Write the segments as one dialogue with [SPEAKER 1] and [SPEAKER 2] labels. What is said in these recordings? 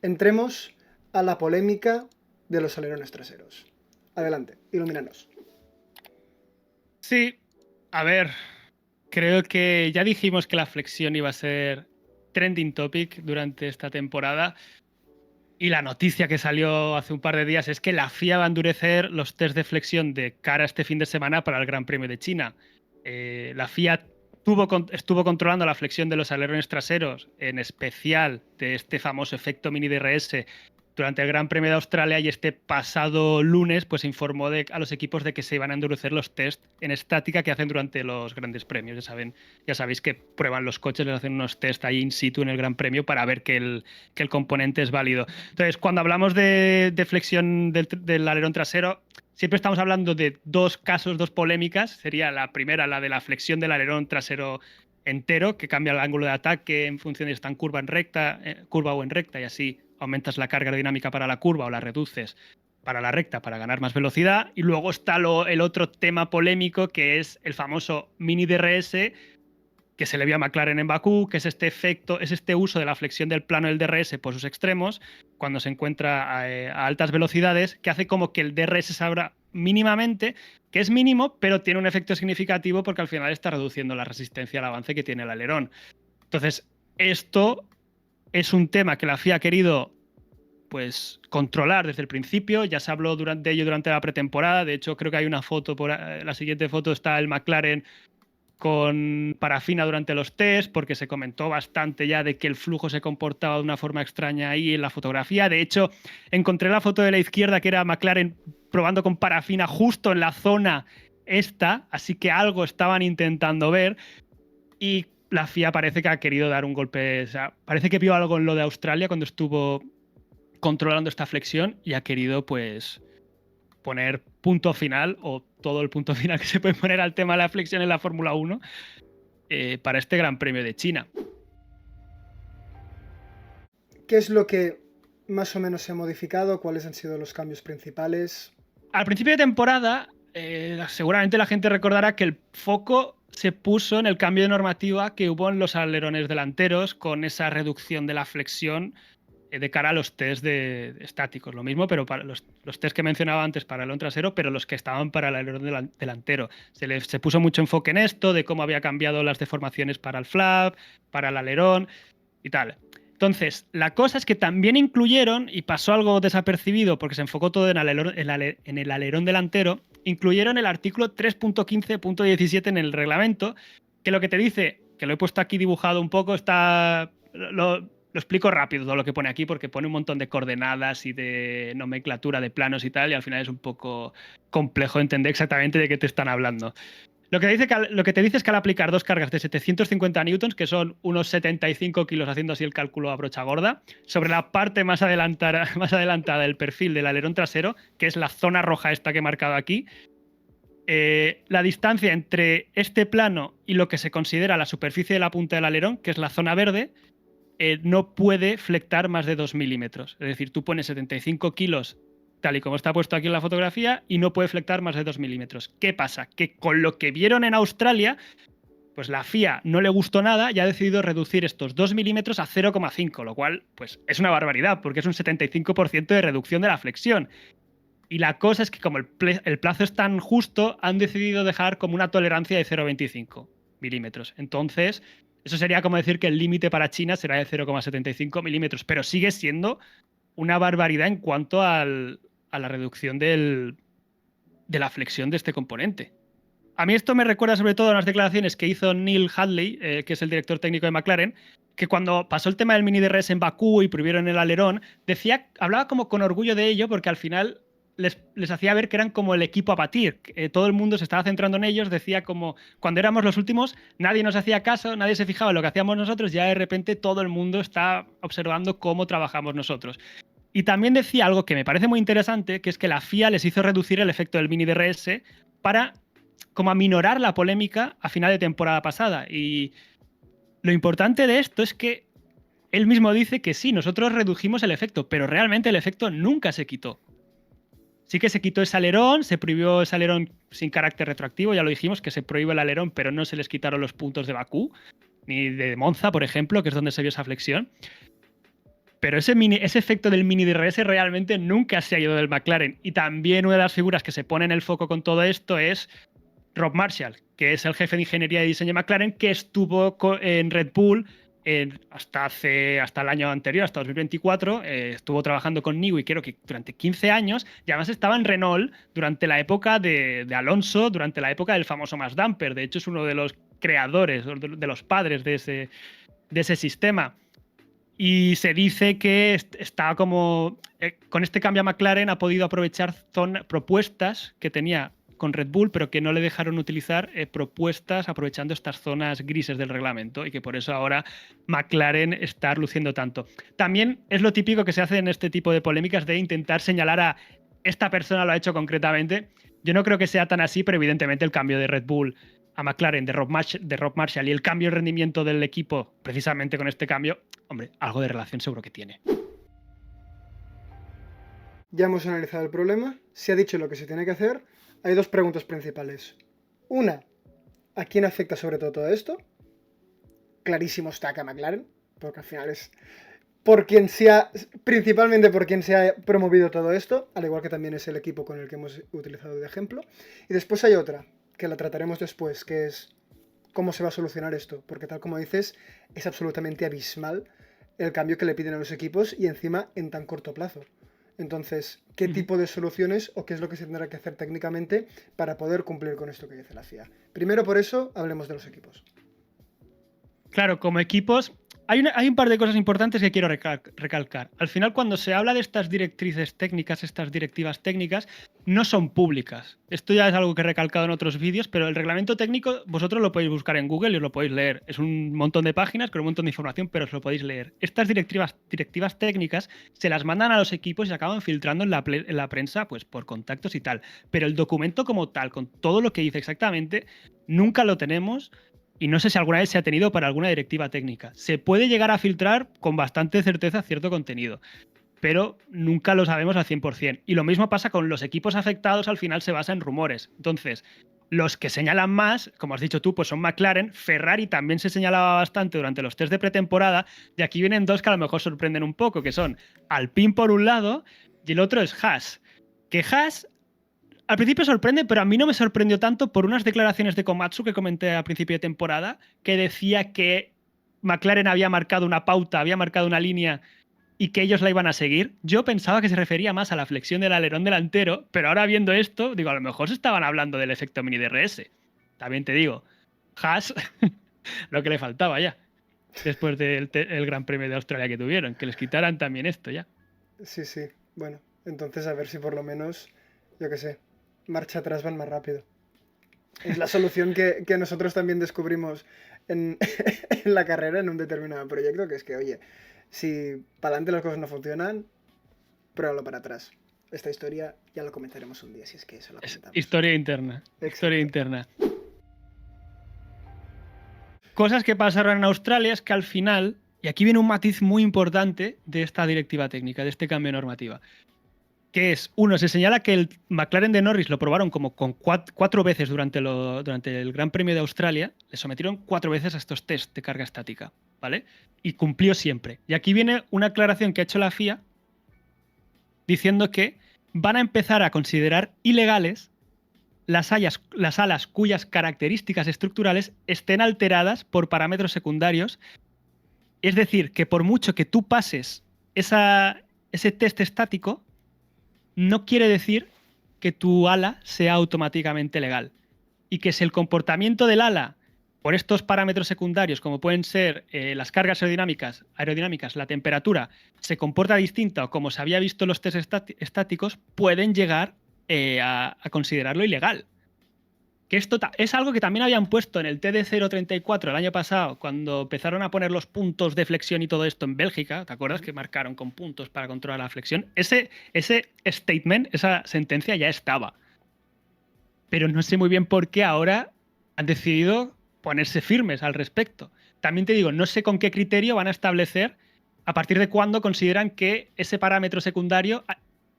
[SPEAKER 1] Entremos a la polémica de los alerones traseros. Adelante, ilumínanos.
[SPEAKER 2] Sí, a ver, creo que ya dijimos que la flexión iba a ser trending topic durante esta temporada y la noticia que salió hace un par de días es que la FIA va a endurecer los test de flexión de cara a este fin de semana para el Gran Premio de China. La FIA estuvo controlando la flexión de los alerones traseros, en especial de este famoso efecto mini DRS, durante el Gran Premio de Australia, y este pasado lunes pues informó a los equipos de que se iban a endurecer los test en estática que hacen durante los grandes premios. Ya sabéis que prueban los coches, les hacen unos test ahí in situ en el Gran Premio para ver que el componente es válido. Entonces, cuando hablamos de flexión del alerón trasero, siempre estamos hablando de dos casos, dos polémicas. Sería la primera, la de la flexión del alerón trasero entero, que cambia el ángulo de ataque en función de si está en curva o en recta, y así aumentas la carga aerodinámica para la curva o la reduces para la recta para ganar más velocidad. Y luego está el otro tema polémico, que es el famoso mini DRS que se le vio a McLaren en Bakú, que es este efecto, es este uso de la flexión del plano del DRS por sus extremos cuando se encuentra a altas velocidades, que hace como que el DRS se abra mínimamente, que es mínimo, pero tiene un efecto significativo porque al final está reduciendo la resistencia al avance que tiene el alerón. Entonces, esto es un tema que la FIA ha querido pues controlar desde el principio. Ya se habló de ello durante la pretemporada. De hecho, creo que hay una foto, la siguiente foto está el McLaren con parafina durante los test, porque se comentó bastante ya de que el flujo se comportaba de una forma extraña ahí en la fotografía. De hecho, encontré la foto de la izquierda que era McLaren probando con parafina justo en la zona esta, así que algo estaban intentando ver, y la FIA parece que ha querido dar un golpe, o sea, parece que vio algo en lo de Australia cuando estuvo controlando esta flexión y ha querido pues poner punto final, o todo el punto final que se puede poner al tema de la flexión en la Fórmula 1 para este Gran Premio de China.
[SPEAKER 1] ¿Qué es lo que más o menos se ha modificado? ¿Cuáles han sido los cambios principales?
[SPEAKER 2] Al principio de temporada, seguramente la gente recordará que el foco se puso en el cambio de normativa que hubo en los alerones delanteros, con esa reducción de la flexión de cara a los test estáticos. Lo mismo, pero para los test que mencionaba antes para el alerón trasero, pero los que estaban para el alerón delantero. Se puso mucho enfoque en esto, de cómo había cambiado las deformaciones para el flap, para el alerón y tal. Entonces, la cosa es que también incluyeron, y pasó algo desapercibido porque se enfocó todo en el alerón delantero, incluyeron el artículo 3.15.17 en el reglamento, que lo que te dice, que lo he puesto aquí dibujado un poco, lo explico rápido todo lo que pone aquí, porque pone un montón de coordenadas y de nomenclatura de planos y tal, y al final es un poco complejo entender exactamente de qué te están hablando. Lo que te dice es que al aplicar dos cargas de 750 newtons, que son unos 75 kilos, haciendo así el cálculo a brocha gorda, sobre la parte más adelantada del perfil del alerón trasero, que es la zona roja esta que he marcado aquí, la distancia entre este plano y lo que se considera la superficie de la punta del alerón, que es la zona verde, no puede flectar más de 2 milímetros. Es decir, tú pones 75 kilos tal y como está puesto aquí en la fotografía y no puede flectar más de 2 milímetros. ¿Qué pasa? Que con lo que vieron en Australia, pues la FIA no le gustó nada y ha decidido reducir estos 2 milímetros a 0,5, lo cual pues es una barbaridad porque es un 75% de reducción de la flexión. Y la cosa es que como el plazo es tan justo, han decidido dejar como una tolerancia de 0,25 milímetros. Entonces, eso sería como decir que el límite para China será de 0,75 milímetros, pero sigue siendo una barbaridad en cuanto a la reducción de la flexión de este componente. A mí esto me recuerda sobre todo a unas declaraciones que hizo Neil Hadley, que es el director técnico de McLaren, que cuando pasó el tema del mini DRS en Bakú y prohibieron el alerón, hablaba como con orgullo de ello, porque al final les hacía ver que eran como el equipo a batir. Todo el mundo se estaba centrando en ellos, decía como cuando éramos los últimos, nadie nos hacía caso, nadie se fijaba en lo que hacíamos nosotros, ya de repente todo el mundo está observando cómo trabajamos nosotros. Y también decía algo que me parece muy interesante, que es que la FIA les hizo reducir el efecto del mini DRS para como aminorar la polémica a final de temporada pasada. Y lo importante de esto es que él mismo dice que sí, nosotros redujimos el efecto, pero realmente el efecto nunca se quitó. Sí que se quitó ese alerón, se prohibió ese alerón sin carácter retroactivo, ya lo dijimos, que se prohíbe el alerón, pero no se les quitaron los puntos de Bakú, ni de Monza, por ejemplo, que es donde se vio esa flexión. Pero ese efecto del mini DRS realmente nunca se ha ido del McLaren. Y también una de las figuras que se pone en el foco con todo esto es Rob Marshall, que es el jefe de ingeniería y diseño de McLaren, que estuvo en Red Bull hasta el año anterior, hasta 2024. Estuvo trabajando con Newey, creo que durante 15 años, y además estaba en Renault durante la época de Alonso, durante la época del famoso Max Damper. De hecho, es uno de los creadores, de los padres de ese sistema. Y se dice que está como. Con este cambio a McLaren ha podido aprovechar propuestas que tenía con Red Bull, pero que no le dejaron utilizar propuestas aprovechando estas zonas grises del reglamento, y que por eso ahora McLaren está luciendo tanto. También es lo típico que se hace en este tipo de polémicas, de intentar señalar a esta persona lo ha hecho concretamente. Yo no creo que sea tan así, pero evidentemente el cambio de Red Bull a McLaren de Rob Marshall y el cambio de rendimiento del equipo precisamente con este cambio, hombre, algo de relación seguro que tiene.
[SPEAKER 1] Ya hemos analizado el problema, se ha dicho lo que se tiene que hacer. Hay dos preguntas principales. Una, ¿a quién afecta sobre todo esto? Clarísimo está que a McLaren, porque al final es principalmente por quien se ha promovido todo esto, al igual que también es el equipo con el que hemos utilizado de ejemplo. Y después hay otra, que la trataremos después, que es cómo se va a solucionar esto, porque tal como dices, es absolutamente abismal el cambio que le piden a los equipos y encima en tan corto plazo. Entonces, ¿qué tipo de soluciones o qué es lo que se tendrá que hacer técnicamente para poder cumplir con esto que dice la FIA? Primero, por eso, hablemos de los equipos.
[SPEAKER 2] Claro, como equipos, hay un par de cosas importantes que quiero recalcar. Al final, cuando se habla de estas directrices técnicas, estas directivas técnicas, no son públicas. Esto ya es algo que he recalcado en otros vídeos, pero el reglamento técnico vosotros lo podéis buscar en Google y os lo podéis leer. Es un montón de páginas con un montón de información, pero os lo podéis leer. Estas directivas técnicas se las mandan a los equipos y se acaban filtrando en la prensa, pues por contactos y tal. Pero el documento como tal, con todo lo que dice exactamente, nunca lo tenemos. Y no sé si alguna vez se ha tenido para alguna directiva técnica. Se puede llegar a filtrar con bastante certeza cierto contenido, pero nunca lo sabemos al 100%. Y lo mismo pasa con los equipos afectados, al final se basa en rumores. Entonces, los que señalan más, como has dicho tú, pues son McLaren. Ferrari también se señalaba bastante durante los test de pretemporada, y aquí vienen dos que a lo mejor sorprenden un poco, que son Alpine por un lado y el otro es Haas. Que Haas al principio sorprende, pero a mí no me sorprendió tanto por unas declaraciones de Komatsu que comenté al principio de temporada, que decía que McLaren había marcado una pauta, había marcado una línea y que ellos la iban a seguir. Yo pensaba que se refería más a la flexión del alerón delantero, pero ahora viendo esto, digo, a lo mejor se estaban hablando del efecto mini DRS. También te digo, Haas, lo que le faltaba ya, después del el Gran Premio de Australia que tuvieron, que les quitaran también esto ya.
[SPEAKER 1] Sí, sí. Bueno, entonces a ver si por lo menos, yo qué sé, marcha atrás van más rápido. Es la solución que nosotros también descubrimos en, en la carrera, en un determinado proyecto, que es que, oye, si para adelante las cosas no funcionan, pruébalo para atrás. Esta historia ya lo comentaremos un día, si es que eso lo comentamos.
[SPEAKER 2] Historia interna.
[SPEAKER 1] Exacto.
[SPEAKER 2] Historia interna. Cosas que pasaron en Australia es que al final, y aquí viene un matiz muy importante de esta directiva técnica, de este cambio de normativa, que es, uno, se señala que el McLaren de Norris lo probaron como con cuatro veces durante el Gran Premio de Australia, le sometieron 4 veces a estos test de carga estática, ¿vale? Y cumplió siempre. Y aquí viene una aclaración que ha hecho la FIA diciendo que van a empezar a considerar ilegales las alas cuyas características estructurales estén alteradas por parámetros secundarios. Es decir, que por mucho que tú pases ese test estático, no quiere decir que tu ala sea automáticamente legal. Y que si el comportamiento del ala, por estos parámetros secundarios, como pueden ser las cargas aerodinámicas, la temperatura, se comporta distinta o como se había visto en los test estáticos, pueden llegar a considerarlo ilegal. Que esto es algo que también habían puesto en el TD034 el año pasado, cuando empezaron a poner los puntos de flexión y todo esto en Bélgica. ¿Te acuerdas que marcaron con puntos para controlar la flexión? Ese statement, esa sentencia ya estaba. Pero no sé muy bien por qué ahora han decidido ponerse firmes al respecto. También te digo, no sé con qué criterio van a establecer a partir de cuándo consideran que ese parámetro secundario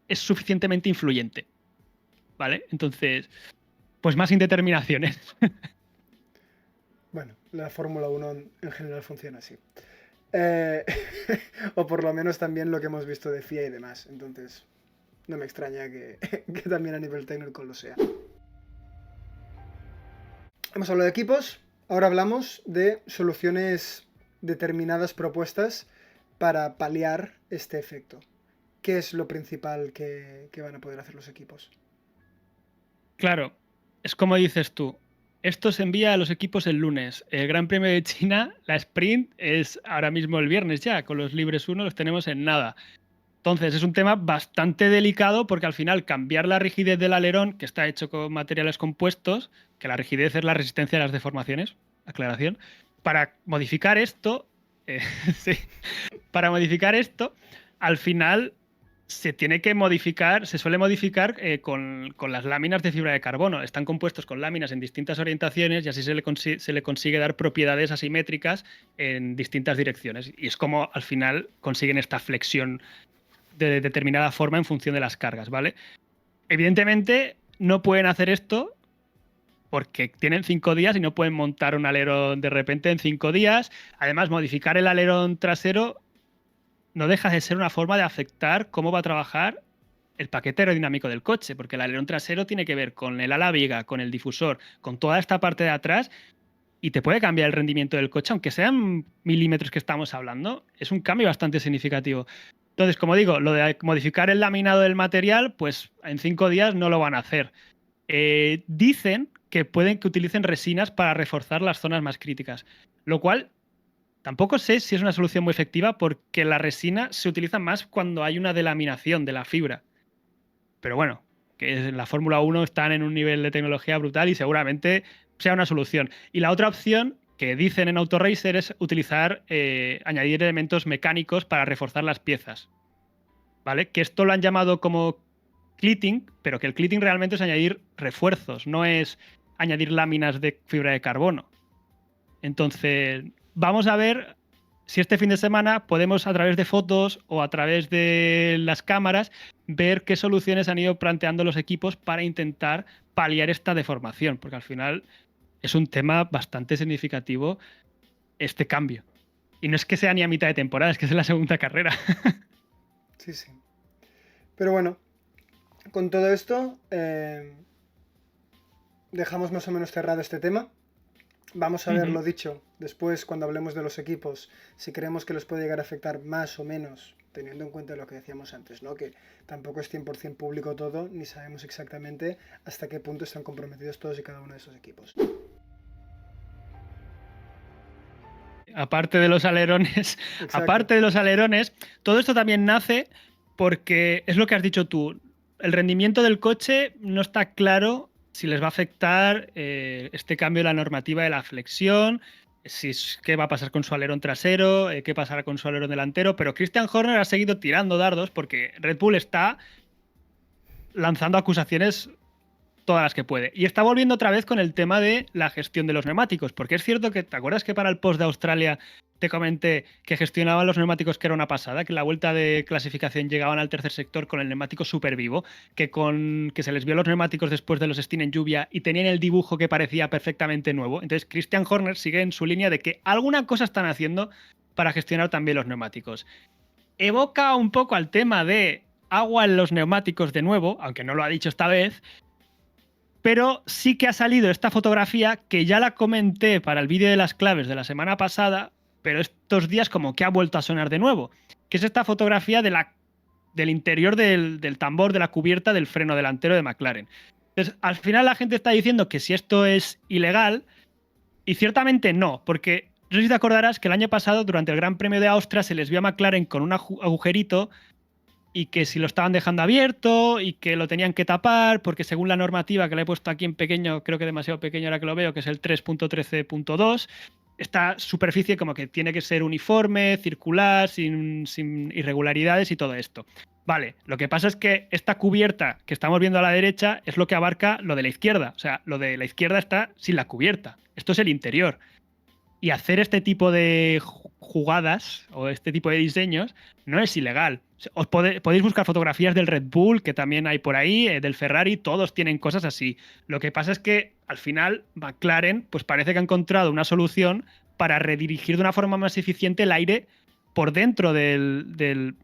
[SPEAKER 2] es suficientemente influyente. ¿Vale? Entonces, pues más indeterminaciones.
[SPEAKER 1] Bueno, la Fórmula 1 en general funciona así. Eh, o por lo menos también lo que hemos visto de FIA y demás. Entonces, no me extraña que también a nivel técnico lo sea. Hemos hablado de equipos, ahora hablamos de soluciones determinadas propuestas para paliar este efecto. ¿Qué es lo principal que van a poder hacer los equipos?
[SPEAKER 2] Claro, es como dices tú. Esto se envía a los equipos el lunes. El Gran Premio de China, la sprint, es ahora mismo el viernes ya. Con los libres 1 los tenemos en nada. Entonces, es un tema bastante delicado porque al final cambiar la rigidez del alerón, que está hecho con materiales compuestos, que la rigidez es la resistencia a las deformaciones, aclaración, para modificar esto, sí, para modificar esto, al final se tiene que modificar, se suele modificar con las láminas de fibra de carbono. Están compuestos con láminas en distintas orientaciones y así se le consigue dar propiedades asimétricas en distintas direcciones. Y es como al final consiguen esta flexión de determinada forma en función de las cargas, ¿vale? Evidentemente no pueden hacer esto porque tienen 5 días y no pueden montar un alerón de repente en 5 días. Además, modificar el alerón trasero no deja de ser una forma de afectar cómo va a trabajar el paquete aerodinámico del coche, porque el alerón trasero tiene que ver con el ala viga, con el difusor, con toda esta parte de atrás y te puede cambiar el rendimiento del coche, aunque sean milímetros que estamos hablando, es un cambio bastante significativo. Entonces, como digo, lo de modificar el laminado del material, pues en 5 días no lo van a hacer. Dicen que pueden que utilicen resinas para reforzar las zonas más críticas, lo cual tampoco sé si es una solución muy efectiva porque la resina se utiliza más cuando hay una delaminación de la fibra. Pero bueno, que en la Fórmula 1 están en un nivel de tecnología brutal y seguramente sea una solución. Y la otra opción que dicen en Autoracer es utilizar, añadir elementos mecánicos para reforzar las piezas. ¿Vale? Que esto lo han llamado como clitting, pero que el clitting realmente es añadir refuerzos, no es añadir láminas de fibra de carbono. Entonces, vamos a ver si este fin de semana podemos, a través de fotos o a través de las cámaras, ver qué soluciones han ido planteando los equipos para intentar paliar esta deformación, porque al final es un tema bastante significativo este cambio. Y no es que sea ni a mitad de temporada, es que es en la segunda carrera.
[SPEAKER 1] Sí, sí. Pero bueno, con todo esto dejamos más o menos cerrado este tema. Vamos a ver lo dicho después cuando hablemos de los equipos, si creemos que les puede llegar a afectar más o menos, teniendo en cuenta lo que decíamos antes, ¿no? Que tampoco es 100% público todo, ni sabemos exactamente hasta qué punto están comprometidos todos y cada uno de esos equipos.
[SPEAKER 2] Aparte de los alerones, aparte de los alerones, todo esto también nace porque es lo que has dicho tú. El rendimiento del coche no está claro si les va a afectar este cambio de la normativa de la flexión, qué va a pasar con su alerón trasero, qué pasará con su alerón delantero, pero Christian Horner ha seguido tirando dardos porque Red Bull está lanzando acusaciones todas las que puede. Y está volviendo otra vez con el tema de la gestión de los neumáticos, porque es cierto que, ¿te acuerdas que para el post de Australia te comenté que gestionaban los neumáticos, que era una pasada, que en la vuelta de clasificación llegaban al tercer sector con el neumático súper vivo, que se les vio los neumáticos después de los stint en lluvia y tenían el dibujo que parecía perfectamente nuevo? Entonces Christian Horner sigue en su línea de que alguna cosa están haciendo para gestionar también los neumáticos. Evoca un poco al tema de agua en los neumáticos de nuevo, aunque no lo ha dicho esta vez, pero sí que ha salido esta fotografía que ya la comenté para el vídeo de las claves de la semana pasada, pero estos días como que ha vuelto a sonar de nuevo, que es esta fotografía del interior del tambor de la cubierta del freno delantero de McLaren. Entonces, al final la gente está diciendo que si esto es ilegal, y ciertamente no, porque no sé si te acordarás que el año pasado, durante el Gran Premio de Austria, se les vio a McLaren con un agujerito y que si lo estaban dejando abierto y que lo tenían que tapar, porque según la normativa que le he puesto aquí en pequeño, creo que demasiado pequeño ahora que lo veo, que es el 3.13.2, esta superficie como que tiene que ser uniforme, circular, sin irregularidades y todo esto. Vale, lo que pasa es que esta cubierta que estamos viendo a la derecha es lo que abarca lo de la izquierda. O sea, lo de la izquierda está sin la cubierta. Esto es el interior. Y hacer este tipo de jugadas o este tipo de diseños no es ilegal. Podéis buscar fotografías del Red Bull, que también hay por ahí, del Ferrari, todos tienen cosas así. Lo que pasa es que al final McLaren pues parece que ha encontrado una solución para redirigir de una forma más eficiente el aire por dentro del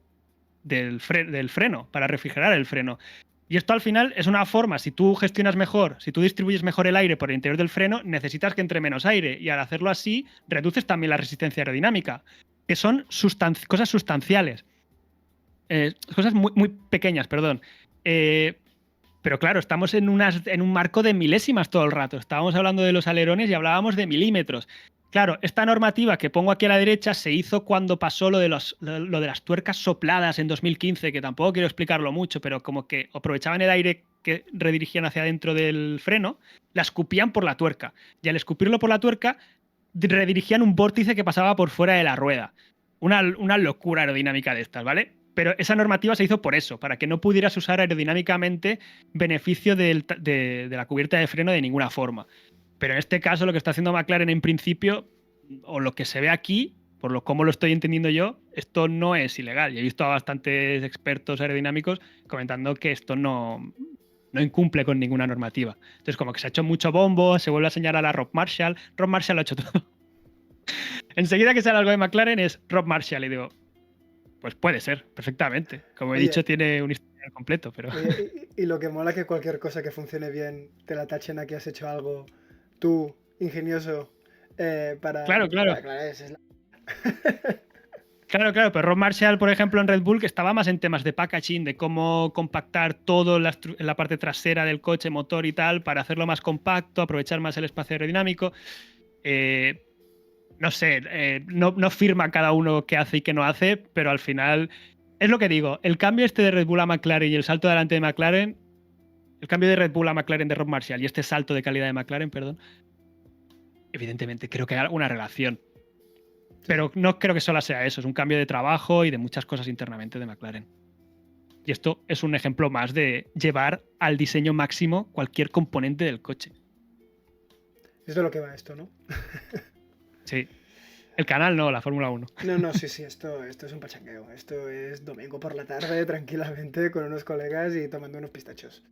[SPEAKER 2] freno, para refrigerar el freno. Y esto al final es una forma, si tú gestionas mejor, si tú distribuyes mejor el aire por el interior del freno, necesitas que entre menos aire. Y al hacerlo así, reduces también la resistencia aerodinámica, que son cosas sustanciales. Cosas muy, muy pequeñas, perdón. Pero claro, estamos en un marco de milésimas todo el rato. Estábamos hablando de los alerones y hablábamos de milímetros. Claro, esta normativa que pongo aquí a la derecha se hizo cuando pasó lo de las tuercas sopladas en 2015, que tampoco quiero explicarlo mucho, pero como que aprovechaban el aire que redirigían hacia adentro del freno, la escupían por la tuerca. Y al escupirlo por la tuerca, redirigían un vórtice que pasaba por fuera de la rueda. Una locura aerodinámica de estas, ¿vale? Pero esa normativa se hizo por eso, para que no pudieras usar aerodinámicamente beneficio de la cubierta de freno de ninguna forma. Pero en este caso lo que está haciendo McLaren en principio, o lo que se ve aquí, cómo lo estoy entendiendo yo, esto no es ilegal. Y he visto a bastantes expertos aerodinámicos comentando que esto no incumple con ninguna normativa. Entonces como que se ha hecho mucho bombo, se vuelve a señalar a Rob Marshall. Rob Marshall lo ha hecho todo. Enseguida que sale algo de McLaren es Rob Marshall y digo, pues puede ser, perfectamente. Como he dicho, tiene un historial completo, pero...
[SPEAKER 1] Y lo que mola que cualquier cosa que funcione bien te la tachen a que has hecho algo tú, ingenioso,
[SPEAKER 2] Claro.
[SPEAKER 1] esa es la...
[SPEAKER 2] Claro, pero Rob Marshall, por ejemplo, en Red Bull, que estaba más en temas de packaging, de cómo compactar todo en la parte trasera del coche, motor y tal, para hacerlo más compacto, aprovechar más el espacio aerodinámico. No sé, no firma cada uno qué hace y qué no hace, pero al final es lo que digo. El cambio este de Red Bull a McLaren y el salto adelante de McLaren, el cambio de Red Bull a McLaren de Rob Marshall y este salto de calidad de McLaren, perdón, evidentemente creo que hay alguna relación. Pero no creo que solo sea eso, es un cambio de trabajo y de muchas cosas internamente de McLaren. Y esto es un ejemplo más de llevar al diseño máximo cualquier componente del coche.
[SPEAKER 1] Es de lo que va esto, ¿no?
[SPEAKER 2] Sí. El canal no, la Fórmula 1.
[SPEAKER 1] No, sí, esto es un pachangueo. Esto es domingo por la tarde, tranquilamente, con unos colegas y tomando unos pistachos.